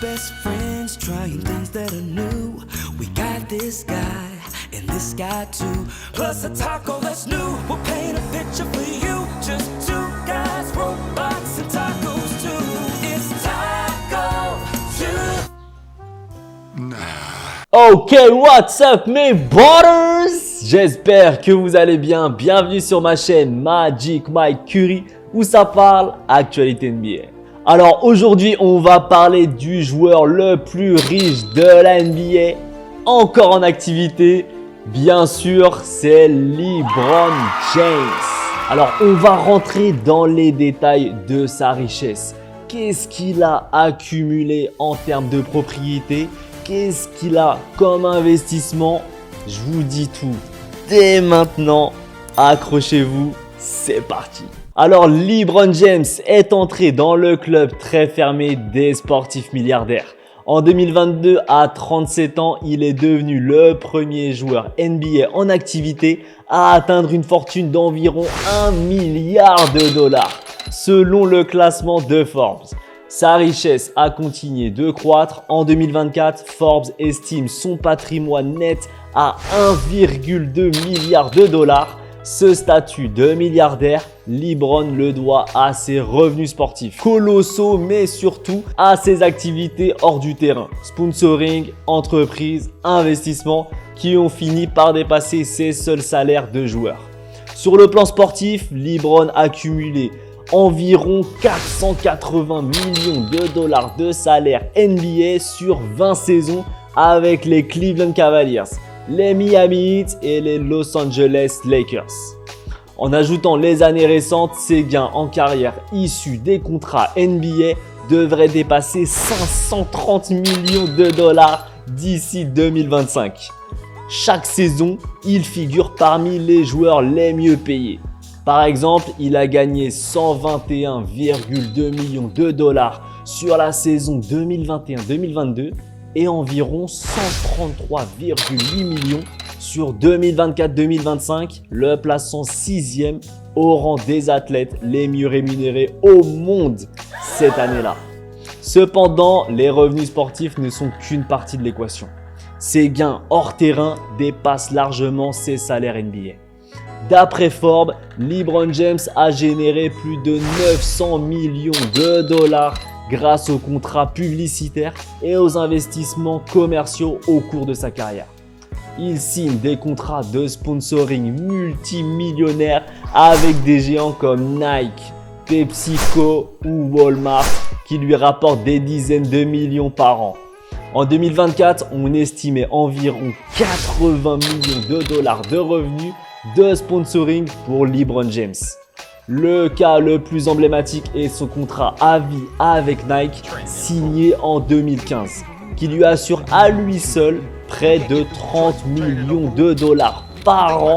best friends trying things that are new. We got this guy and this guy too. Plus a taco that's new. We'll paint a picture for you. Just two guys, robots and tacos too. It's Taco Tuesday. Ok, what's up mes brothers? J'espère que vous allez bien. Bienvenue sur ma chaîne Magic Mike Curry où ça parle actualité NBA. Alors aujourd'hui, on va parler du joueur le plus riche de la NBA, encore en activité. Bien sûr, c'est LeBron James. Alors on va rentrer dans les détails de sa richesse. Qu'est-ce qu'il a accumulé en termes de propriété? Qu'est-ce qu'il a comme investissement? Je vous dis tout dès maintenant. Accrochez-vous, c'est parti. Alors, LeBron James est entré dans le club très fermé des sportifs milliardaires. En 2022, à 37 ans, il est devenu le premier joueur NBA en activité à atteindre une fortune d'environ 1 milliard de dollars, selon le classement de Forbes. Sa richesse a continué de croître. En 2024, Forbes estime son patrimoine net à 1,2 milliard de dollars. Ce statut de milliardaire, LeBron le doit à ses revenus sportifs colossaux, mais surtout à ses activités hors du terrain. Sponsoring, entreprises, investissements qui ont fini par dépasser ses seuls salaires de joueur. Sur le plan sportif, LeBron a cumulé environ 480 millions de dollars de salaire NBA sur 20 saisons avec les Cleveland Cavaliers, les Miami Heat et les Los Angeles Lakers. En ajoutant les années récentes, ses gains en carrière issus des contrats NBA devraient dépasser 530 millions de dollars d'ici 2025. Chaque saison, il figure parmi les joueurs les mieux payés. Par exemple, il a gagné 121,2 millions de dollars sur la saison 2021-2022 et environ 133,8 millions sur 2024-2025, le plaçant 6e au rang des athlètes les mieux rémunérés au monde cette année-là. Cependant, les revenus sportifs ne sont qu'une partie de l'équation. Ses gains hors terrain dépassent largement ses salaires NBA. D'après Forbes, LeBron James a généré plus de 900 millions de dollars grâce aux contrats publicitaires et aux investissements commerciaux au cours de sa carrière. Il signe des contrats de sponsoring multimillionnaires avec des géants comme Nike, PepsiCo ou Walmart qui lui rapportent des dizaines de millions par an. En 2024, on estimait environ 80 millions de dollars de revenus de sponsoring pour LeBron James. Le cas le plus emblématique est son contrat à vie avec Nike signé en 2015 qui lui assure à lui seul près de 30 millions de dollars par an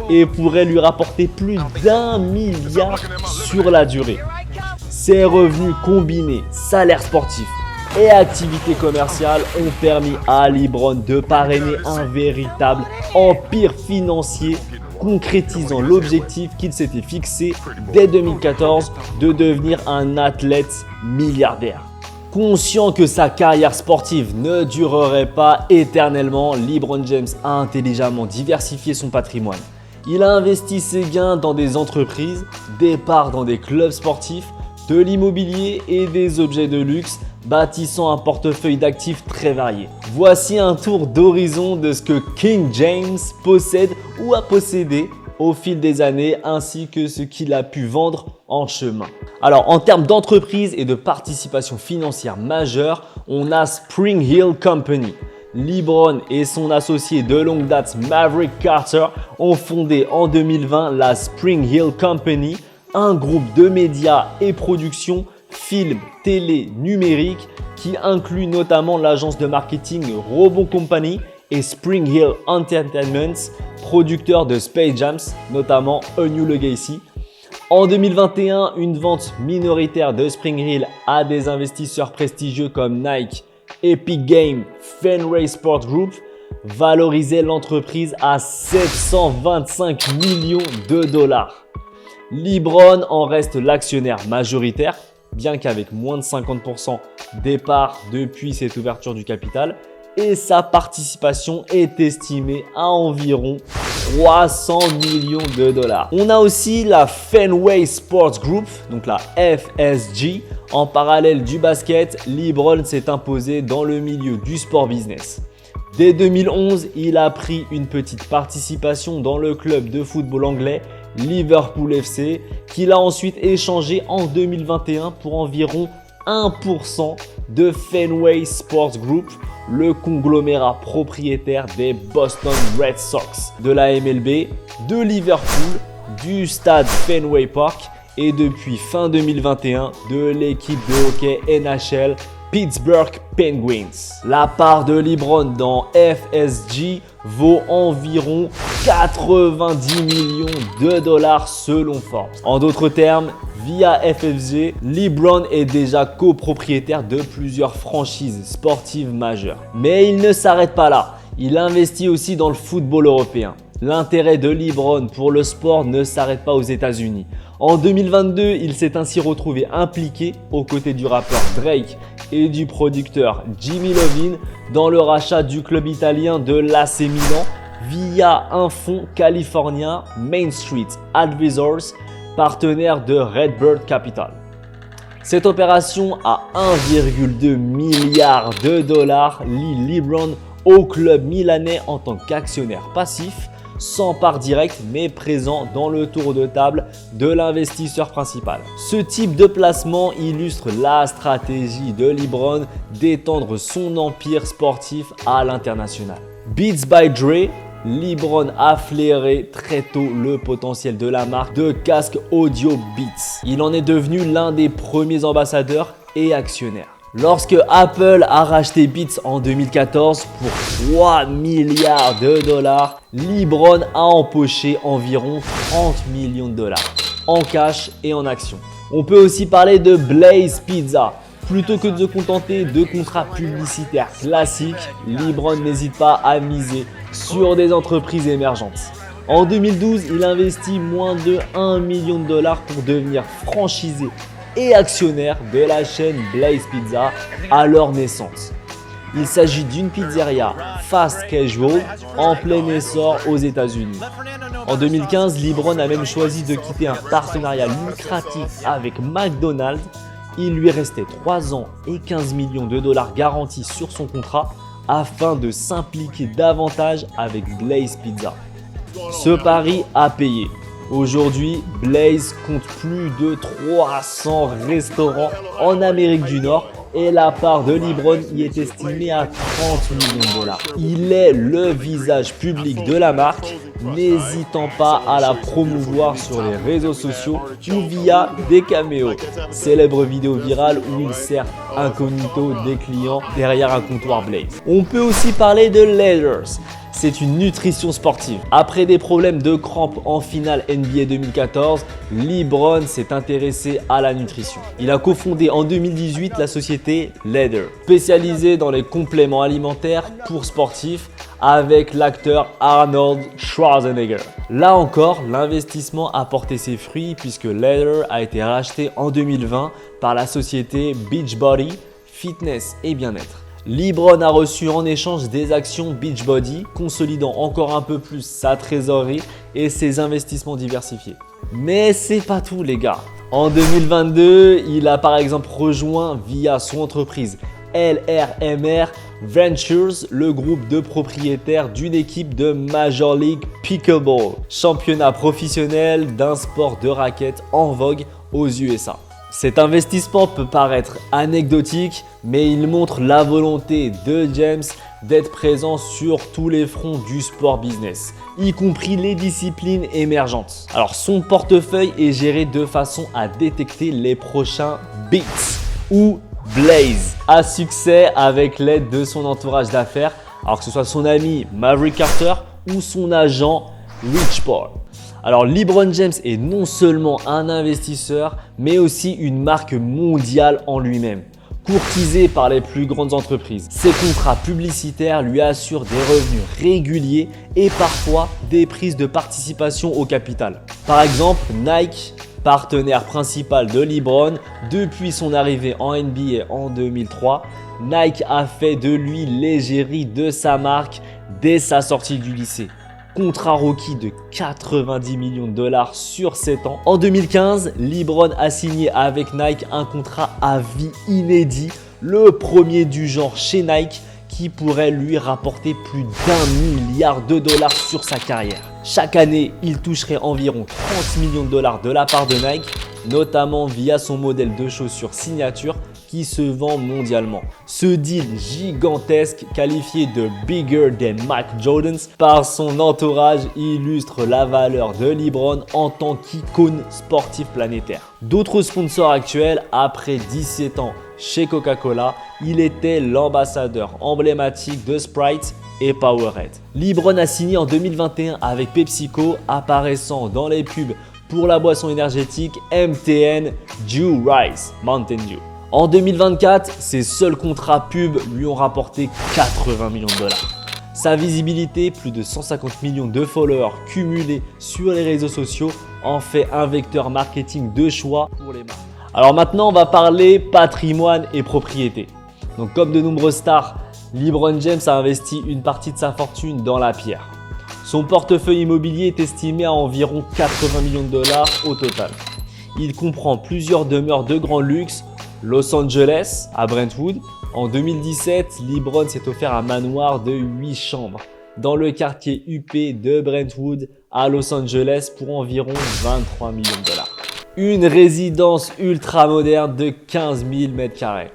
et pourrait lui rapporter plus d'1 milliard sur la durée. Ses revenus combinés, salaires sportifs et activités commerciales ont permis à LeBron de parrainer un véritable empire financier, concrétisant l'objectif qu'il s'était fixé dès 2014 de devenir un athlète milliardaire. Conscient que sa carrière sportive ne durerait pas éternellement, LeBron James a intelligemment diversifié son patrimoine. Il a investi ses gains dans des entreprises, des parts dans des clubs sportifs, de l'immobilier et des objets de luxe, bâtissant un portefeuille d'actifs très varié. Voici un tour d'horizon de ce que King James possède ou a possédé au fil des années, ainsi que ce qu'il a pu vendre en chemin. Alors, en termes d'entreprise et de participation financière majeure, on a Spring Hill Company. LeBron et son associé de longue date Maverick Carter ont fondé en 2020 la Spring Hill Company, un groupe de médias et productions, films, télé, numérique qui inclut notamment l'agence de marketing Robot Company et Spring Hill Entertainment, producteur de Space Jam, notamment A New Legacy. En 2021, une vente minoritaire de Spring Hill à des investisseurs prestigieux comme Nike, Epic Games, Fenway Sport Group valorisait l'entreprise à 725 millions de dollars. LeBron en reste l'actionnaire majoritaire, bien qu'avec moins de 50% départ depuis cette ouverture du capital et sa participation est estimée à environ 300 millions de dollars. On a aussi la Fenway Sports Group, donc la FSG. En parallèle du basket, LeBron s'est imposé dans le milieu du sport business. Dès 2011, il a pris une petite participation dans le club de football anglais Liverpool FC, qu'il a ensuite échangé en 2021 pour environ 1% de Fenway Sports Group, le conglomérat propriétaire des Boston Red Sox, de la MLB, de Liverpool, du stade Fenway Park et depuis fin 2021 de l'équipe de hockey NHL Pittsburgh Penguins. La part de LeBron dans FSG vaut environ 90 millions de dollars selon Forbes. En d'autres termes, via FSG, LeBron est déjà copropriétaire de plusieurs franchises sportives majeures. Mais il ne s'arrête pas là, il investit aussi dans le football européen. L'intérêt de LeBron pour le sport ne s'arrête pas aux États-Unis. En 2022, il s'est ainsi retrouvé impliqué aux côtés du rappeur Drake et du producteur Jimmy Iovine dans le rachat du club italien de l'AC Milan via un fonds californien Main Street Advisors, partenaire de Redbird Capital. Cette opération à 1,2 milliard de dollars lie LeBron au club milanais en tant qu'actionnaire passif, sans part directe mais présent dans le tour de table de l'investisseur principal. Ce type de placement illustre la stratégie de LeBron d'étendre son empire sportif à l'international. Beats by Dre, LeBron a flairé très tôt le potentiel de la marque de casque audio Beats. Il en est devenu l'un des premiers ambassadeurs et actionnaires. Lorsque Apple a racheté Beats en 2014 pour 3 milliards de dollars, LeBron a empoché environ 30 millions de dollars en cash et en actions. On peut aussi parler de Blaze Pizza. Plutôt que de se contenter de contrats publicitaires classiques, LeBron n'hésite pas à miser sur des entreprises émergentes. En 2012, il investit moins de 1 million de dollars pour devenir franchisé et actionnaire de la chaîne Blaze Pizza à leur naissance. Il s'agit d'une pizzeria fast casual en plein essor aux États-Unis. En 2015, LeBron a même choisi de quitter un partenariat lucratif avec McDonald's. Il lui restait 3 ans et 15 millions de dollars garantis sur son contrat afin de s'impliquer davantage avec Blaze Pizza. Ce pari a payé. Aujourd'hui, Blaze compte plus de 300 restaurants en Amérique du Nord et la part de LeBron y est estimée à 30 millions de dollars. Il est le visage public de la marque, n'hésitant pas à la promouvoir sur les réseaux sociaux ou via des caméos. Célèbre vidéo virale où il sert incognito des clients derrière un comptoir Blaze. On peut aussi parler de Leaders. C'est une nutrition sportive. Après des problèmes de crampes en finale NBA 2014, LeBron s'est intéressé à la nutrition. Il a cofondé en 2018 la société Leader, spécialisée dans les compléments alimentaires pour sportifs avec l'acteur Arnold Schwarzenegger. Là encore, l'investissement a porté ses fruits puisque Leader a été racheté en 2020 par la société Beachbody Fitness et Bien-être. LeBron a reçu en échange des actions Beachbody, consolidant encore un peu plus sa trésorerie et ses investissements diversifiés. Mais c'est pas tout les gars. En 2022, il a par exemple rejoint via son entreprise LRMR Ventures, le groupe de propriétaires d'une équipe de Major League Pickleball, championnat professionnel d'un sport de raquettes en vogue aux USA. Cet investissement peut paraître anecdotique, mais il montre la volonté de James d'être présent sur tous les fronts du sport business, y compris les disciplines émergentes. Alors son portefeuille est géré de façon à détecter les prochains Beats ou Blaze à succès avec l'aide de son entourage d'affaires, alors que ce soit son ami Maverick Carter ou son agent Rich Paul. Alors LeBron James est non seulement un investisseur, mais aussi une marque mondiale en lui-même, courtisé par les plus grandes entreprises. Ses contrats publicitaires lui assurent des revenus réguliers et parfois des prises de participation au capital. Par exemple, Nike, Partenaire principal de LeBron depuis son arrivée en NBA en 2003, Nike a fait de lui l'égérie de sa marque dès sa sortie du lycée. Contrat rookie de 90 millions de dollars sur 7 ans. En 2015, LeBron a signé avec Nike un contrat à vie inédit, le premier du genre chez Nike, qui pourrait lui rapporter plus d'1 milliard de dollars sur sa carrière. Chaque année, il toucherait environ 30 millions de dollars de la part de Nike, notamment via son modèle de chaussures signature qui se vend mondialement. Ce deal gigantesque, qualifié de bigger than Mike Jordan's par son entourage, illustre la valeur de LeBron en tant qu'icône sportive planétaire. D'autres sponsors actuels, après 17 ans chez Coca-Cola, il était l'ambassadeur emblématique de Sprite et Powerade. LeBron a signé en 2021 avec PepsiCo, apparaissant dans les pubs pour la boisson énergétique MTN Dew Rise, Mountain Dew. En 2024, ses seuls contrats pub lui ont rapporté 80 millions de dollars. Sa visibilité, plus de 150 millions de followers cumulés sur les réseaux sociaux, en fait un vecteur marketing de choix pour les marques. Alors maintenant, on va parler patrimoine et propriété. Donc comme de nombreuses stars, LeBron James a investi une partie de sa fortune dans la pierre. Son portefeuille immobilier est estimé à environ 80 millions de dollars au total. Il comprend plusieurs demeures de grand luxe, Los Angeles à Brentwood. En 2017, LeBron s'est offert un manoir de 8 chambres dans le quartier UP de Brentwood à Los Angeles pour environ 23 millions de dollars. Une résidence ultra moderne de 15 000 m²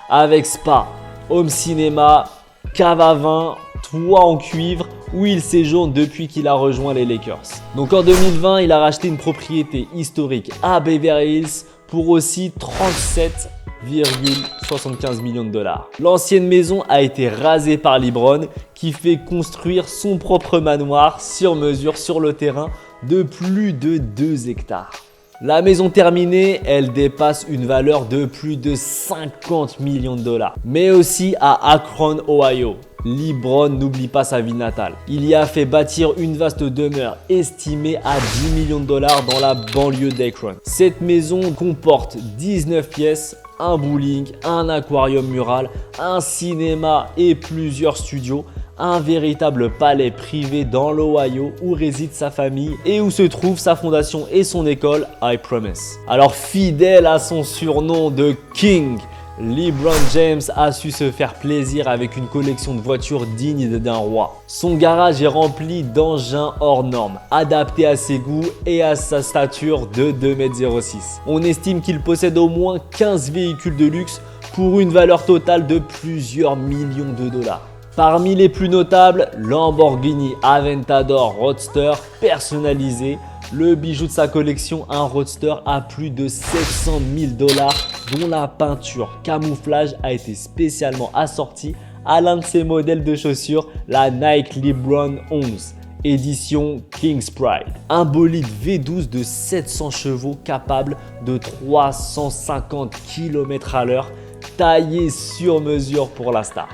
avec spa, home cinéma, cave à vin, toit en cuivre où il séjourne depuis qu'il a rejoint les Lakers. Donc en 2020, il a racheté une propriété historique à Beverly Hills pour aussi 37,75 millions de dollars. L'ancienne maison a été rasée par LeBron qui fait construire son propre manoir sur mesure sur le terrain de plus de 2 hectares. La maison terminée, elle dépasse une valeur de plus de 50 millions de dollars. Mais aussi à Akron, Ohio. LeBron n'oublie pas sa ville natale. Il y a fait bâtir une vaste demeure estimée à 10 millions de dollars dans la banlieue d'Akron. Cette maison comporte 19 pièces, un bowling, un aquarium mural, un cinéma et plusieurs studios. Un véritable palais privé dans l'Ohio où réside sa famille et où se trouve sa fondation et son école I Promise. Alors fidèle à son surnom de King, LeBron James a su se faire plaisir avec une collection de voitures dignes d'un roi. Son garage est rempli d'engins hors normes, adaptés à ses goûts et à sa stature de 2,06 m. On estime qu'il possède au moins 15 véhicules de luxe pour une valeur totale de plusieurs millions de dollars. Parmi les plus notables, Lamborghini Aventador Roadster personnalisé, le bijou de sa collection, un Roadster à plus de 700 000 dollars dont la peinture camouflage a été spécialement assortie à l'un de ses modèles de chaussures, la Nike LeBron 11. Édition King's Pride. Un bolide V12 de 700 chevaux capable de 350 km/h, taillé sur mesure pour la star.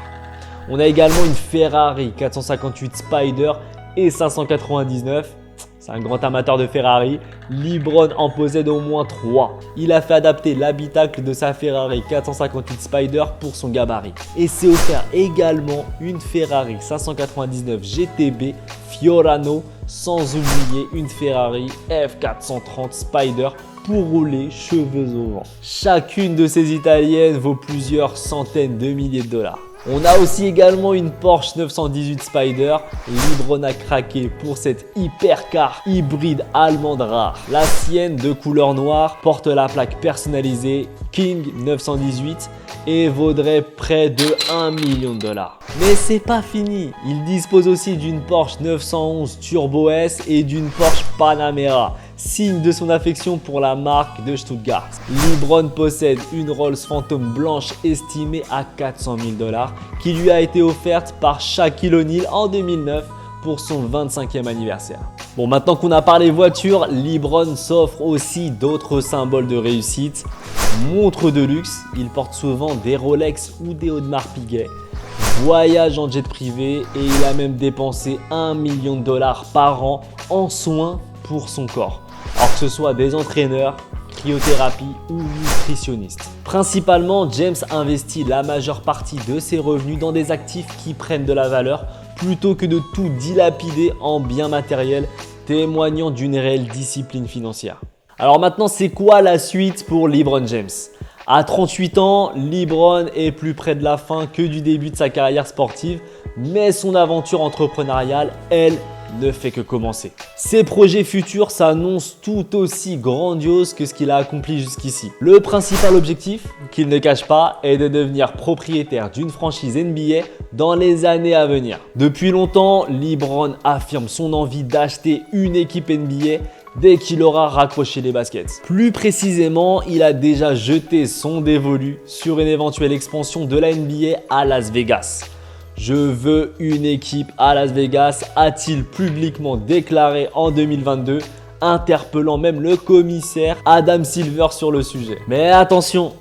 On a également une Ferrari 458 Spider et 599. C'est un grand amateur de Ferrari. LeBron en possède au moins 3. Il a fait adapter l'habitacle de sa Ferrari 458 Spider pour son gabarit. Et s'est offert également une Ferrari 599 GTB Fiorano, sans oublier une Ferrari F430 Spider pour rouler cheveux au vent. Chacune de ces italiennes vaut plusieurs centaines de milliers de dollars. On a aussi également une Porsche 918 Spider. LeBron a craqué pour cette hypercar hybride allemande rare. La sienne de couleur noire porte la plaque personnalisée King 918 et vaudrait près de 1 million de dollars. Mais c'est pas fini, il dispose aussi d'une Porsche 911 Turbo S et d'une Porsche Panamera, signe de son affection pour la marque de Stuttgart. LeBron possède une Rolls Phantom blanche estimée à 400 000 dollars qui lui a été offerte par Shaquille O'Neal en 2009 pour son 25e anniversaire. Bon, maintenant qu'on a parlé voiture, LeBron s'offre aussi d'autres symboles de réussite. Montre de luxe, il porte souvent des Rolex ou des Audemars Piguet. Voyage en jet privé et il a même dépensé 1 million de dollars par an en soins pour son corps. alors que ce soit des entraîneurs, cryothérapie ou nutritionniste. Principalement, James investit la majeure partie de ses revenus dans des actifs qui prennent de la valeur plutôt que de tout dilapider en biens matériels, témoignant d'une réelle discipline financière. Alors maintenant, c'est quoi la suite pour LeBron James? À 38 ans, LeBron est plus près de la fin que du début de sa carrière sportive, mais son aventure entrepreneuriale, elle, ne fait que commencer. Ses projets futurs s'annoncent tout aussi grandioses que ce qu'il a accompli jusqu'ici. Le principal objectif, qu'il ne cache pas, est de devenir propriétaire d'une franchise NBA dans les années à venir. Depuis longtemps, LeBron affirme son envie d'acheter une équipe NBA dès qu'il aura raccroché les baskets. Plus précisément, il a déjà jeté son dévolu sur une éventuelle expansion de la NBA à Las Vegas. Je veux une équipe à Las Vegas, a-t-il publiquement déclaré en 2022, interpellant même le commissaire Adam Silver sur le sujet. Mais attention,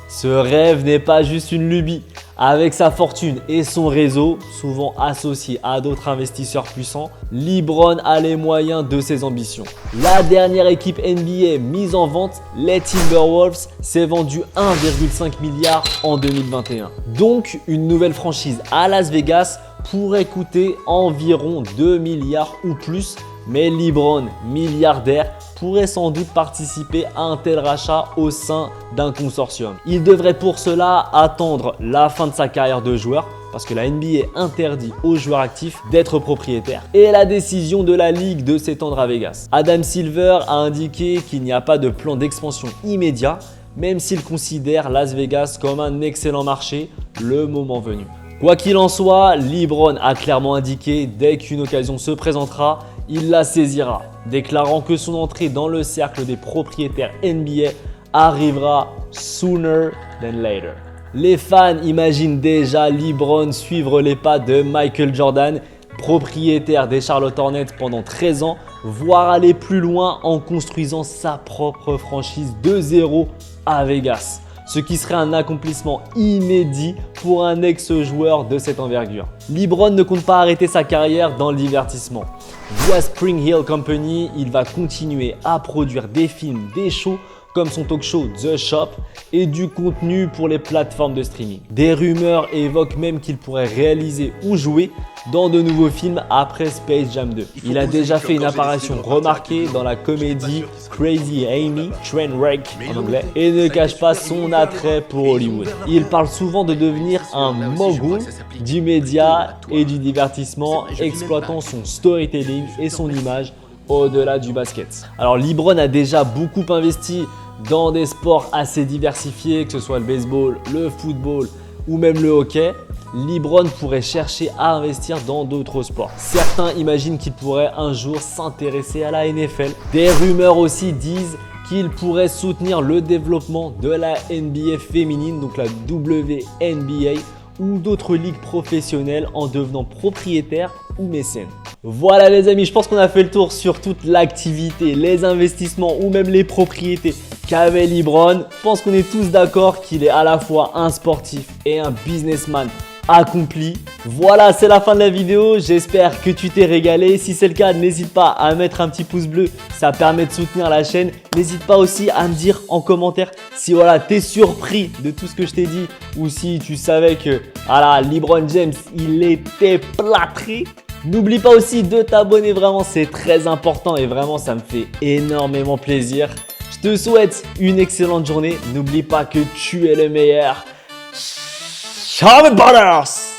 ce rêve n'est pas juste une lubie. Avec sa fortune et son réseau, souvent associé à d'autres investisseurs puissants, LeBron a les moyens de ses ambitions. La dernière équipe NBA mise en vente, les Timberwolves, s'est vendue 1,5 milliard en 2021. Donc, une nouvelle franchise à Las Vegas pourrait coûter environ 2 milliards ou plus, mais LeBron, milliardaire, pourrait sans doute participer à un tel rachat au sein d'un consortium. Il devrait pour cela attendre la fin de sa carrière de joueur, parce que la NBA interdit aux joueurs actifs d'être propriétaires, et la décision de la Ligue de s'étendre à Vegas. Adam Silver a indiqué qu'il n'y a pas de plan d'expansion immédiat, même s'il considère Las Vegas comme un excellent marché le moment venu. Quoi qu'il en soit, LeBron a clairement indiqué dès qu'une occasion se présentera, il la saisira, déclarant que son entrée dans le cercle des propriétaires NBA arrivera sooner than later. Les fans imaginent déjà LeBron suivre les pas de Michael Jordan, propriétaire des Charlotte Hornets pendant 13 ans, voire aller plus loin en construisant sa propre franchise de zéro à Vegas. Ce qui serait un accomplissement inédit pour un ex-joueur de cette envergure. LeBron ne compte pas arrêter sa carrière dans le divertissement. Via Spring Hill Company, il va continuer à produire des films, des shows comme son talk show The Shop et du contenu pour les plateformes de streaming. Des rumeurs évoquent même qu'il pourrait réaliser ou jouer dans de nouveaux films après Space Jam 2. Il a déjà fait une apparition remarquée dans la comédie Crazy Amy, Trainwreck en anglais, et ne cache pas son attrait pour Hollywood. Il parle souvent de devenir un mogul du média et du divertissement, exploitant son storytelling et son image au-delà du basket. Alors LeBron a déjà beaucoup investi dans des sports assez diversifiés, que ce soit le baseball, le football ou même le hockey. LeBron pourrait chercher à investir dans d'autres sports. Certains imaginent qu'il pourrait un jour s'intéresser à la NFL. Des rumeurs aussi disent qu'il pourrait soutenir le développement de la NBA féminine, donc la WNBA, ou d'autres ligues professionnelles en devenant propriétaire ou mécène. Voilà les amis, je pense qu'on a fait le tour sur toute l'activité, les investissements ou même les propriétés qu'avait LeBron. Je pense qu'on est tous d'accord qu'il est à la fois un sportif et un businessman accompli. Voilà, c'est la fin de la vidéo. J'espère que tu t'es régalé. Si c'est le cas, n'hésite pas à mettre un petit pouce bleu. Ça permet de soutenir la chaîne. N'hésite pas aussi à me dire en commentaire si voilà, tu es surpris de tout ce que je t'ai dit ou si tu savais que voilà, LeBron James, il était plâtré. N'oublie pas aussi de t'abonner, vraiment c'est très important et vraiment ça me fait énormément plaisir. Je te souhaite une excellente journée. N'oublie pas que tu es le meilleur. Ciao mes brothers!